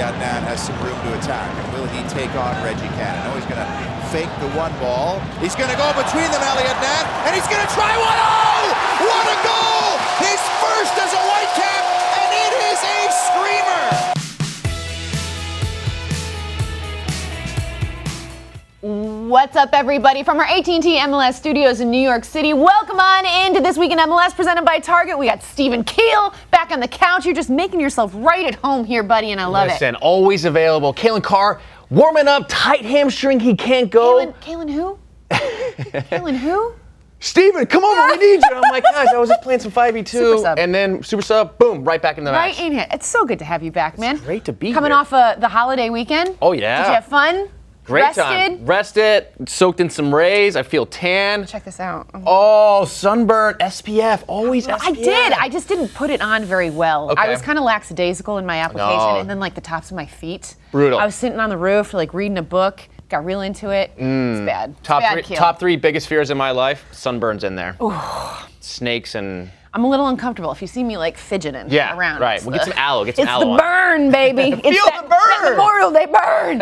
Adnan has some room to attack. And will he take on Reggie Cannon? No, he's going to fake the one ball. He's going to go between them, Adnan, and he's going to try one. Oh, what a goal! His first as a Whitecap, and it is a screamer! What's up, everybody, from our AT&T MLS studios in New York City. Welcome on into This Week in MLS, presented by Target. We got Stephen Keel back on the couch. You're just making yourself right at home here, buddy, and I love it. Listen, always available. Kalen Carr warming up, tight hamstring, he can't go. Kalen who? Kalen who? Steven, come over, we need you. I'm like, guys, I was just playing some 5v2. Super sub. And then super sub, boom, right back in the match. Right in here. It's so good to have you back, man. It's great to be Coming here. off the holiday weekend. Oh, yeah. Did you have fun? Great time. Rested, soaked in some rays. I feel tan. Check this out. Oh, sunburn, SPF, always SPF. I did. I just didn't put it on very well. Okay. I was kind of lackadaisical in my application, No. and then like the tops of my feet. Brutal. I was sitting on the roof, like reading a book, got real into it. It's bad. Top three biggest fears in my life, sunburns in there. Snakes and... I'm a little uncomfortable if you see me like fidgeting around. Right. We'll get some aloe. Get some aloe. It's the burn, baby. Feel the burn. Memorial Day burn.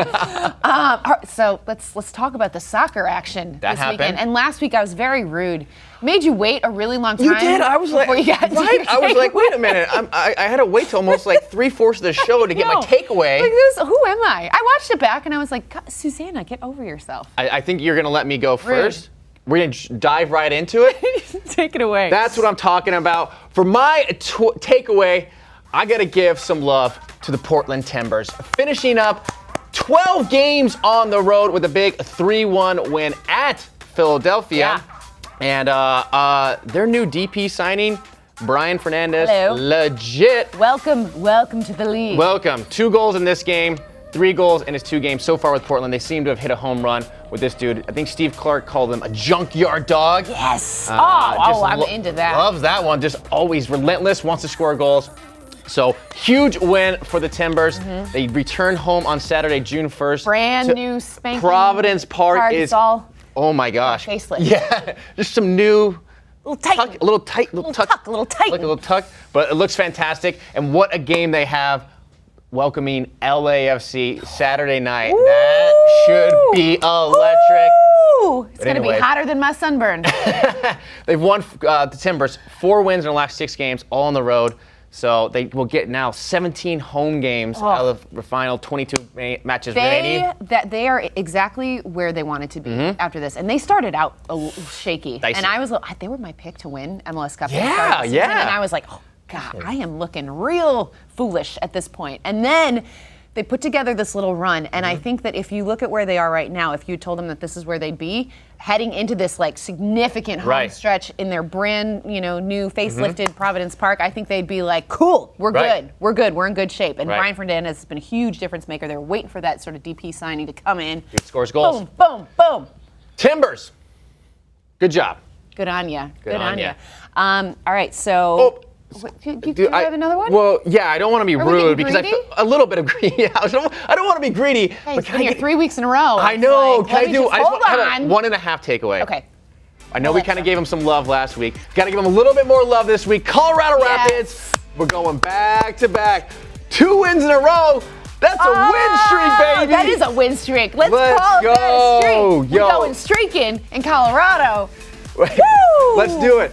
All right, so let's talk about the soccer action That this happened. weekend. And last week I was very rude. Made you wait a really long time. You did. I was like, before you got to your I was like, takeaway. wait a minute. I had to wait till almost like 3/4 of the show to get my takeaway. Like this, who am I? I watched it back and I was like, God, Susannah, get over yourself. I think you're gonna let me go first. We're gonna dive right into it. Take it away. That's what I'm talking about. For my takeaway, I gotta give some love to the Portland Timbers, finishing up 12 games on the road with a big 3-1 win at Philadelphia. And their new DP signing, Brian Fernandez, Hello. legit. Welcome to the league. Welcome. 2 goals in this game, 3 goals in his 2 games so far with Portland. They seem to have hit a home run with this dude. I think Steve Clark called him a junkyard dog. Yes. Just I'm into that. Loves that one. Just always relentless, wants to score goals. So huge win for the Timbers. They return home on Saturday, June 1st. Brand new spanking. Providence Park is. It's all Oh my gosh. facelift. Yeah, just some new. little tight. Tuck, a little tight, little tuck, a little tight. like a little tuck. But it looks fantastic. And what a game they have, welcoming LAFC Saturday night. Ooh. That should be electric. Ooh, it's going to be anyways. hotter than my sunburn. They've won the Timbers 4 wins in their last 6 games, all on the road. So they will get now 17 home games out of the final 22 matches remaining. They are exactly where they wanted to be after this, and they started out a little shaky. Dicey. And I was, they were my pick to win MLS Cup. Yeah, at the start of the season, yeah. And I was like, oh God, I am looking real foolish at this point. And then they put together this little run, and I think that if you look at where they are right now, if you told them that this is where they'd be, heading into this like significant home stretch in their brand, new facelifted Providence Park, I think they'd be like, cool, we're good, we're in good shape. And Brian Fernandez has been a huge difference maker. They're waiting for that sort of DP signing to come in. He scores goals. Boom, boom, boom. Timbers, good job. Good on ya. Good on ya. All right, so. Do you have another one? Well, yeah, I don't want to be rude because I feel a little bit of greedy. Yeah, I don't want to be greedy. Hey, it's been here 3 weeks in a row. I know. Like, can I do? I just hold want on. a 1.5 takeaway. Okay. I know we kind of gave them some love last week. Got to give them a little bit more love this week. Colorado Rapids. We're going back to back. 2 wins in a row. That's a win streak, baby. That is a win streak. Let's call go. that a streak. Yo. We're going streaking in Colorado. Let's do it.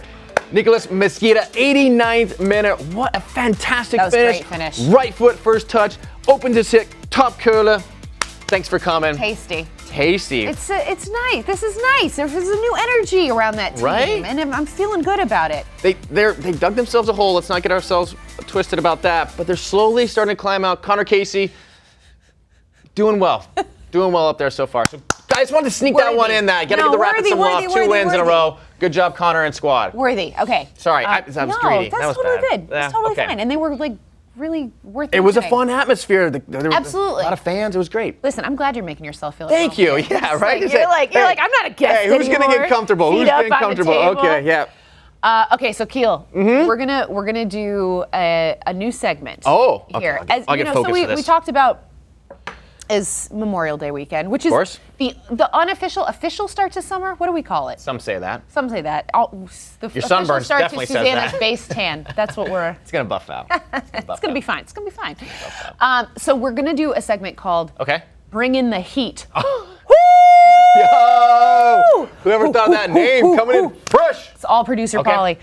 Nicholas Mesquita, 89th minute. What a fantastic finish. Great finish. Right foot, first touch. Open to sick, top curler. Thanks for coming. Tasty. It's nice. This is nice. There's a new energy around that team. Right? And I'm feeling good about it. They dug themselves a hole. Let's not get ourselves twisted about that. But they're slowly starting to climb out. Connor Casey, doing well. Doing well up there so far. So guys, wanted to sneak that one in there. Got to give the Rapids some love. 2 wins in a row. Good job, Connor and squad. Worthy. Okay. Sorry, I was greedy. That's that was totally bad. good. That's totally fine. And they were like really worth it. It was a fun atmosphere. There were Absolutely. a lot of fans. It was great. Listen, I'm glad you're making yourself feel. Thank you. Yeah, right. You're like I'm not a guest Hey, who's anymore. gonna get comfortable? Feet Who's up getting on the comfortable? table. Okay, yeah. Okay, so Keel, we're gonna do a new segment. Oh, here. okay. I'll get focused so for this. we talked about is Memorial Day weekend, which is the unofficial, official start to summer. What do we call it? Some say that. Some say that. Your sunburn definitely says that. Susannah's base tan. That's what we're. It's gonna buff out. It's gonna be fine. It's gonna be fine. So we're gonna do a segment called "Bring in the Heat." Yo! Whoever thought that name coming in fresh. It's all producer Pauly.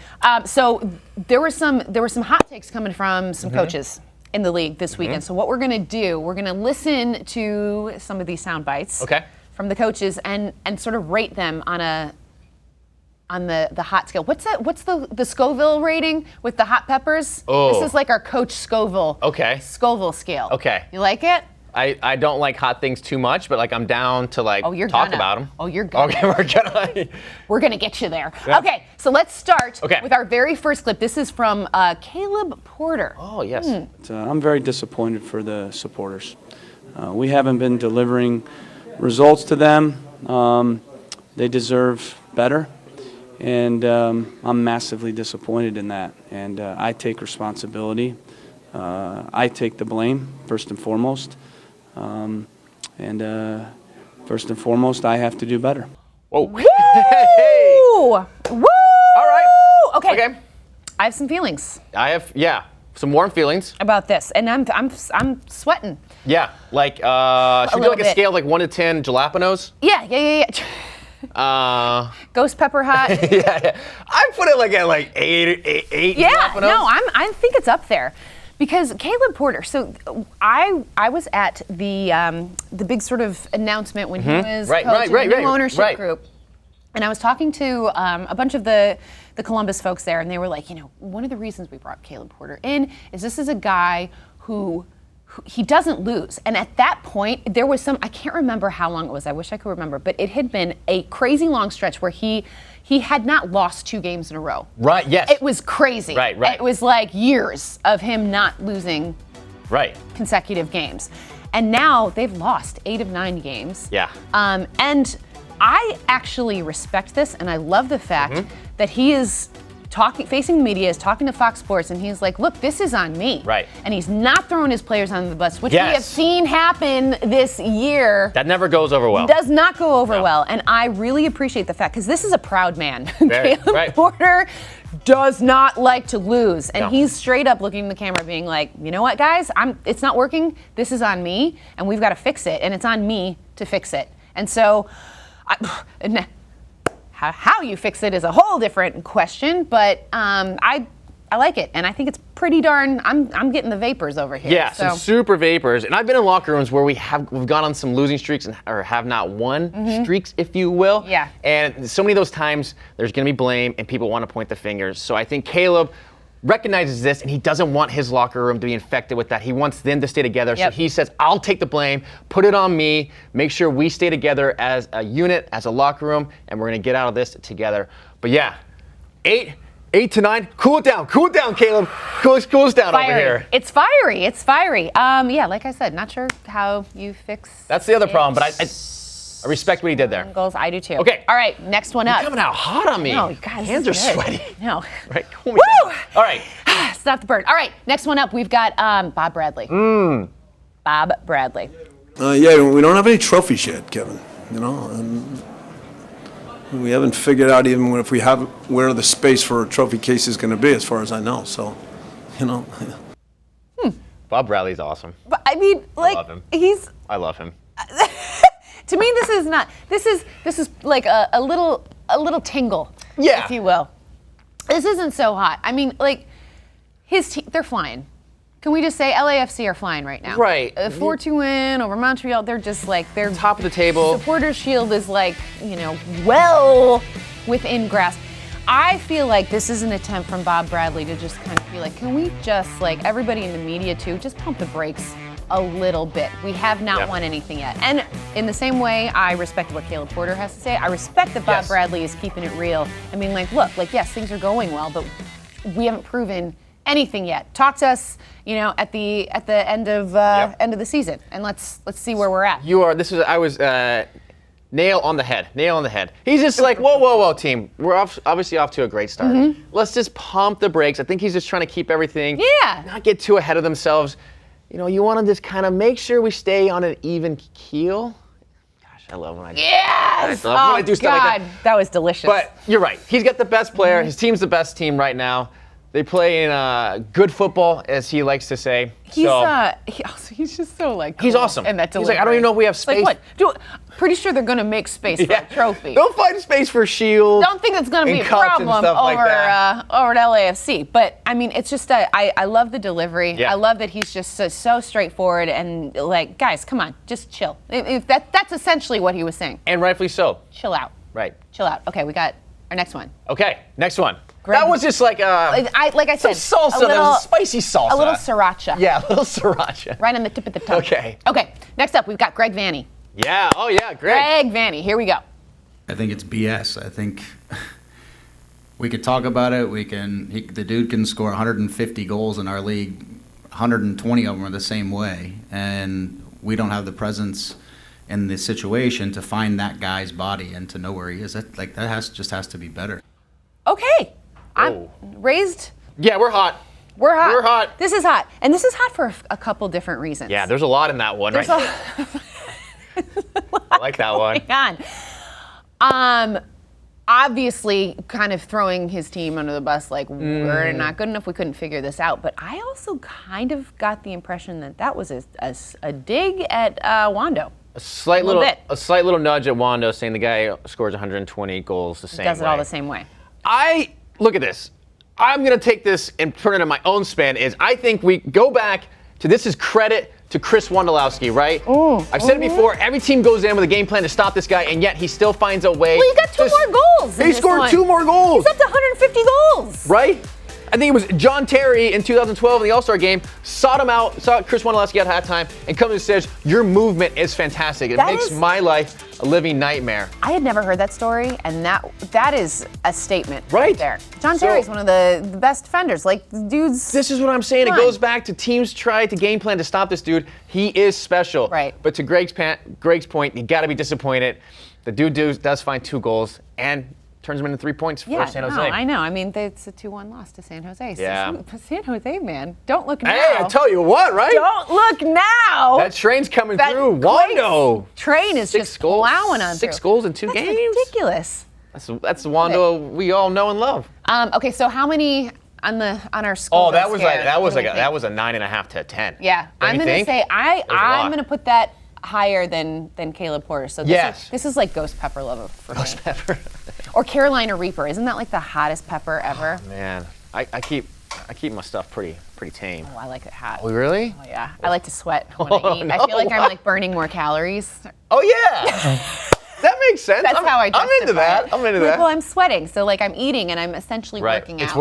So there were some hot takes coming from some coaches in the league this weekend. So what we're gonna do, we're gonna listen to some of these sound bites from the coaches and sort of rate them on the hot scale. What's that? What's the Scoville rating with the hot peppers? Oh. This is like our Coach Scoville. Scoville scale. You like it? I don't like hot things too much, but like I'm down to like talk about them. Oh, you're gonna. Okay, we're gonna get you there. Yeah. Okay, so let's start with our very first clip. This is from Caleb Porter. Oh, yes. I'm very disappointed for the supporters. We haven't been delivering results to them. They deserve better, and I'm massively disappointed in that. And I take responsibility. I take the blame, first and foremost. First and foremost, I have to do better. Whoa. Woo! Woo! All right. Okay. I have some feelings. I have, some warm feelings about this, and I'm sweating. Yeah, like should we do like a scale of like 1 to 10 jalapenos? Yeah. Ghost pepper hot. Yeah. I put it like at like eight. Yeah, jalapenos. no, I think it's up there. Because Caleb Porter, so I was at the big sort of announcement when he was coaching the new ownership group, and I was talking to a bunch of the Columbus folks there, and they were like, one of the reasons we brought Caleb Porter in is this is a guy who he doesn't lose. And at that point, there was I can't remember how long it was. I wish I could remember, but it had been a crazy long stretch where he had not lost 2 games in a row. Right, yes. It was crazy. Right. It was like years of him not losing consecutive games. And now they've lost 8 of 9 games. Yeah. And I actually respect this, and I love the fact that he is facing the media, is talking to Fox Sports, and he's like, look, this is on me. Right. And he's not throwing his players on the bus, which we have seen happen this year. That never goes over well. Does not go over well. And I really appreciate the fact, because this is a proud man. Caleb Porter does not like to lose. And he's straight up looking in the camera being like, you know what, guys? It's not working. This is on me, and we've got to fix it. And it's on me to fix it. And so how you fix it is a whole different question, but I like it, and I think it's pretty darn. I'm getting the vapors over here. Yeah, some super vapors, and I've been in locker rooms where we've gone on some losing streaks or have not won streaks, if you will. Yeah. And so many of those times, there's going to be blame, and people want to point the fingers. So I think Caleb recognizes this, and he doesn't want his locker room to be infected with that. He wants them to stay together. So he says, I'll take the blame, put it on me, make sure we stay together as a unit, as a locker room, and we're going to get out of this together. But yeah, 8 to 9, cool it down, Caleb. Cool us down over here. It's fiery. Yeah, like I said, not sure how you fix That's the other problem, but I respect what he did there. Goals, I do too. Okay. All right, next one up. You're coming out hot on me. No, guys, hands are sweaty. No. Right. Cool me down. All right. Stop the burn. All right, next one up, we've got Bob Bradley. Bob Bradley. Yeah, we don't have any trophies yet, Kevin. And we haven't figured out even if we have where the space for a trophy case is going to be, as far as I know. So, Bob Bradley's awesome. But I mean, like, I love him. I love him. To me, this is not. This is like a little tingle, if you will. This isn't so hot. I mean, like, his team, they're flying. Can we just say LAFC are flying right now? Right. A 4-2 win over Montreal. They're just like, they're top of the table. Supporters Shield is like, well within grasp. I feel like this is an attempt from Bob Bradley to just kind of be like, can we just, like, everybody in the media too, just pump the brakes a little bit. We have not won anything yet. And in the same way, I respect what Caleb Porter has to say. I respect that Bob Bradley is keeping it real. I mean, like, look, like, yes, things are going well, but we haven't proven anything yet. Talk to us, at the end of the season, and let's see where we're at. I was nail on the head. He's just like, whoa, team. We're obviously off to a great start. Let's just pump the brakes. I think he's just trying to keep everything, not get too ahead of themselves. you want to just kind of make sure we stay on an even keel. Gosh, I love when I Yes! I love when I do stuff like that. That was delicious. But you're right. He's got the best player. His team's the best team right now. They play in good football, as he likes to say. He's just so like. He's cool awesome. in that He's like, I don't even know if we have space. Like what? Pretty sure they're gonna make space for a trophy. They'll find space for shields. Don't think that's going to be a cups and problem stuff like that. over at LAFC. But I mean, it's just I love the delivery. Yeah. I love that he's just so straightforward and like, guys, come on, just chill. If that's essentially what he was saying. And rightfully so. Chill out. Right. Chill out. Okay, we got our next one. Okay, next one. Greg- That was just like Like I said, some salsa. a little, That was a spicy salsa. a little sriracha. Yeah, a little sriracha. Right on the tip of the tongue. Okay. Okay. Next up, we've got Greg Vanney. Yeah. Oh yeah, great. Greg Vanney. Here we go. I think it's BS. I think we could talk about it. The dude can score 150 goals in our league. 120 of them are the same way, and we don't have the presence in the situation to find that guy's body and to know where he is. That has to be better. Okay. I'm raised. Yeah, we're hot. We're hot. We're hot. This is hot. And this is hot for a couple different reasons. Yeah, there's a lot in that one, There's right? I like that one. Hang on. Obviously, kind of throwing his team under the bus, like, we're not good enough, we couldn't figure this out. But I also kind of got the impression that was a dig at Wando. A slight little nudge at Wando saying the guy scores 120 goals the same way. Does it all the same way. Look at this. I'm going to take this and turn it in my own spin. I think we go back to this is credit to Chris Wondolowski, right? I've said it before. Every team goes in with a game plan to stop this guy, and yet he still finds a way. Well, he got two more goals. He scored 2 more goals. He's up to 150 goals. Right? I think it was John Terry in 2012 in the All-Star game, saw Chris Wondolowski at halftime, and comes and says, your movement is fantastic. It makes my life a living nightmare. I had never heard that story, and that is a statement right there. John Terry's one of the best defenders. Like, the dude's This is what I'm saying. fun. It goes back to teams try to game plan to stop this dude. He is special. Right. But to Greg's point, you got to be disappointed. The dude does find 2 goals and turns them into 3 points for San Jose. I know. I mean, it's a 2-1 loss to San Jose. Yeah. So, San Jose, man, don't look now. Hey, I tell you what, right? Don't look now. That train's coming through. Wando. Train is just plowing on 6 through. goals in 2 That's games. ridiculous. That's the Wando we all know and love. Okay, so how many on our score? Oh, that was a 9.5 to a 10. Yeah, I'm gonna say I'm gonna put that higher than Caleb Porter. So this is like Ghost Pepper level for me. Ghost Pepper. Or Carolina Reaper. Isn't that like the hottest pepper ever? Oh, man, I keep my stuff pretty tame. Oh, I like it hot. Oh, really? Oh yeah, I like to sweat when I eat. No, I feel like I'm like burning more calories. Oh yeah. That makes sense. That's how I justify I'm into that. it. I'm into Like, that. well, I'm sweating, so like I'm eating and I'm essentially working out.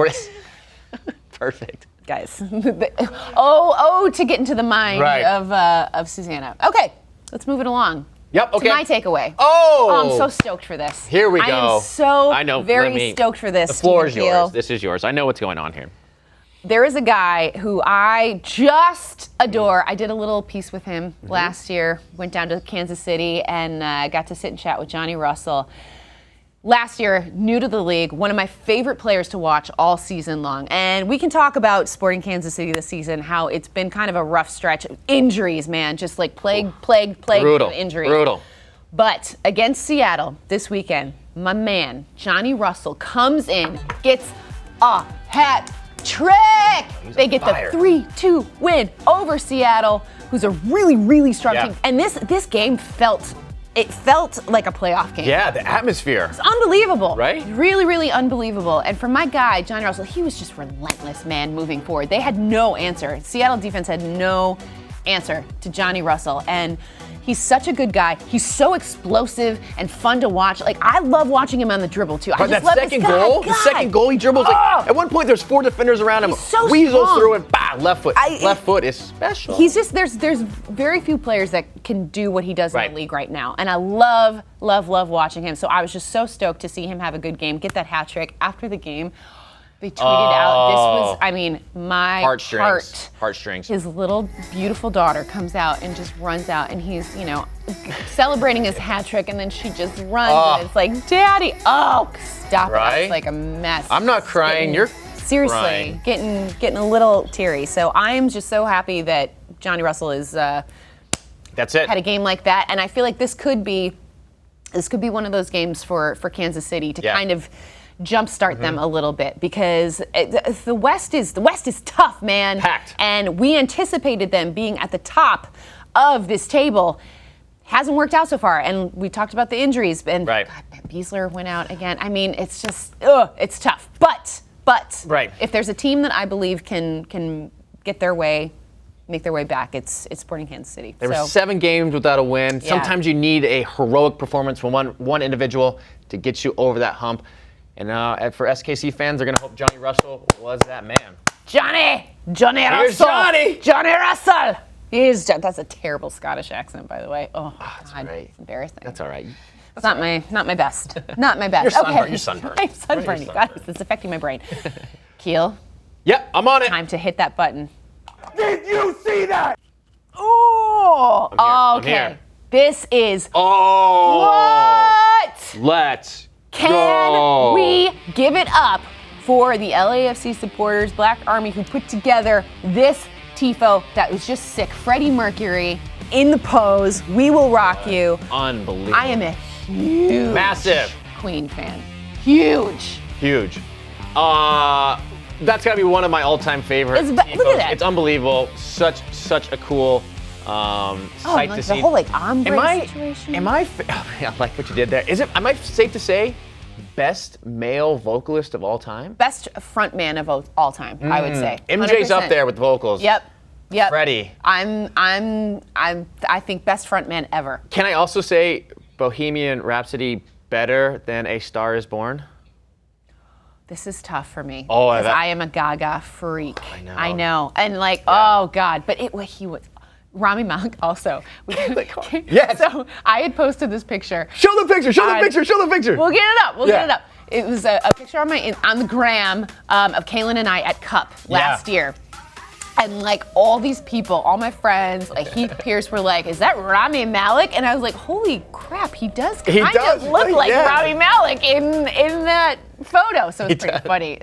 Perfect. Guys. to get into the mind of Susannah. Okay, let's move it along. Yep, okay. To my takeaway. Oh! I'm so stoked for this. Here we go. I am very stoked for this. The floor is Keel. yours. This is yours. I know what's going on here. There is a guy who I just adore. I did a little piece with him last year. Went down to Kansas City and got to sit and chat with Johnny Russell. Last year, new to the league, one of my favorite players to watch all season long. And we can talk about Sporting Kansas City this season, how it's been kind of a rough stretch. Injuries, man, just like plague injuries. Brutal. But against Seattle this weekend, my man, Johnny Russell, comes in, gets a hat trick. They get the 3-2 win over Seattle, who's a really, really strong team. And this game felt like a playoff game. Yeah, the atmosphere. It's unbelievable. Right? Really, really unbelievable. And for my guy, Johnny Russell, he was just relentless, man, moving forward. They had no answer. Seattle defense had no answer to Johnny Russell. And he's such a good guy. He's so explosive and fun to watch. Like, I love watching him on the dribble, too. But that second goal, he dribbles. Like, at one point, there's 4 defenders around him. He's so weasels strong. through it. Bah, left foot. Left foot is special. He's just, there's very few players that can do what he does in the league right now. And I love watching him. So I was just so stoked to see him have a good game, get that hat trick. After the game, they tweeted out, this was, I mean, my heartstrings. His little beautiful daughter comes out and just runs out, and he's, celebrating his hat trick, and then she just runs, and it's like, Daddy, stop it. It's like a mess. I'm not crying, you're seriously crying. getting a little teary. So I am just so happy that Johnny Russell is That's it. had a game like that, and I feel like this could be one of those games for Kansas City to kind of jumpstart them a little bit, because the West is tough, man. Packed. And we anticipated them being at the top of this table. Hasn't worked out so far, and we talked about the injuries, and Right. God, Beasler went out again. I mean, it's just, it's tough. But Right. if there's a team that I believe can get their way, make their way back, it's Sporting Kansas City. There were 7 games without a win. Yeah. Sometimes you need a heroic performance from one individual to get you over that hump. And for SKC fans, they're going to hope Johnny Russell was that man. Johnny Here's Russell. Johnny Russell. That's a terrible Scottish accent, by the way. Oh, that's God, great. it's embarrassing. That's all right. It's not my best. Not my best. You're sunburned. Okay. You're sunburned. I'm sunburned. God, it's affecting my brain. Keel, Yep, I'm on it. time to hit that button. Did you see that? Oh, I'm okay. here. This is Oh. what? Let's Can go. we give it up for the LAFC supporters, Black Army, who put together this tifo that was just sick? Freddie Mercury in the pose. We will rock you. Unbelievable. I am a huge Massive. Queen fan. Huge. Huge. That's gotta be one of my all-time favorites. Look at that. It's unbelievable. Such a cool sight like to the see. whole ombre situation. I like what you did there. Am I safe to say best male vocalist of all time? Best frontman of all time, I would say. MJ's 100%. up there with vocals. Yep. Freddie. I think best frontman ever. Can I also say Bohemian Rhapsody better than A Star Is Born? This is tough for me. Oh, because I am a Gaga freak. I know. And oh God, but he was. Rami Malek also. Yes. So I had posted this picture. Show the picture. Show the picture. We'll get it up. We'll get it up. It was a picture on the gram of Kaylin and I at Cup last year. And like all these people, all my friends, like Heath Pierce, were like, "Is that Rami Malek?" And I was like, "Holy crap, he does kind of look like Rami Malek in that photo." So it's pretty funny.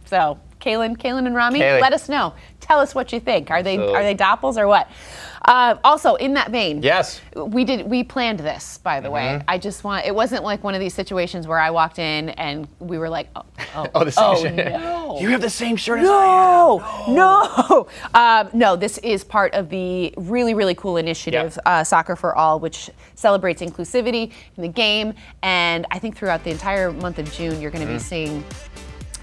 So Kaylin and Rami, let us know. Tell us what you think. Are they doppels or what? Also, in that vein, yes, we planned this, by the way. It wasn't like one of these situations where I walked in and we were like, the same shirt. No. You have the same shirt as I have. No, this is part of the really, really cool initiative, Soccer for All, which celebrates inclusivity in the game. And I think throughout the entire month of June, you're going to be seeing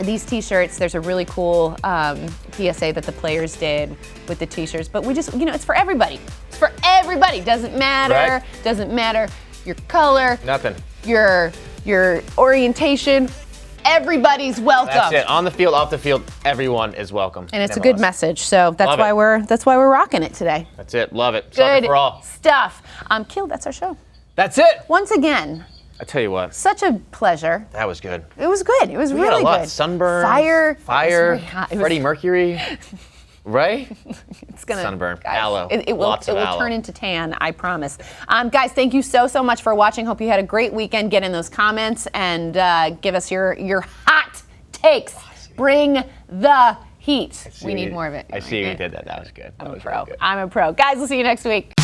these t-shirts. There's a really cool PSA that the players did with the t-shirts, but we just, it's for everybody. It's for everybody. Doesn't matter. Right. Doesn't matter your color. Nothing. Your orientation. Everybody's welcome. That's it. On the field, off the field, everyone is welcome. And it's a good message. So that's why we're rocking it today. That's it. Love it. Good Soccer for all. stuff. Keel, that's our show. That's it. Once again, I tell you what. such a pleasure. That was good. It was good. It was We really had a lot. good. Sunburn. Fire. Fire. It was very hot. Freddie Mercury. Right? It's gonna Sunburn. guys, Aloe. It will Lots of aloe. turn into tan, I promise. Guys, thank you so much for watching. Hope you had a great weekend. Get in those comments and give us your hot takes. Bring the heat. We need more of it. I see you did that. That was good. I'm a pro. Guys, we'll see you next week.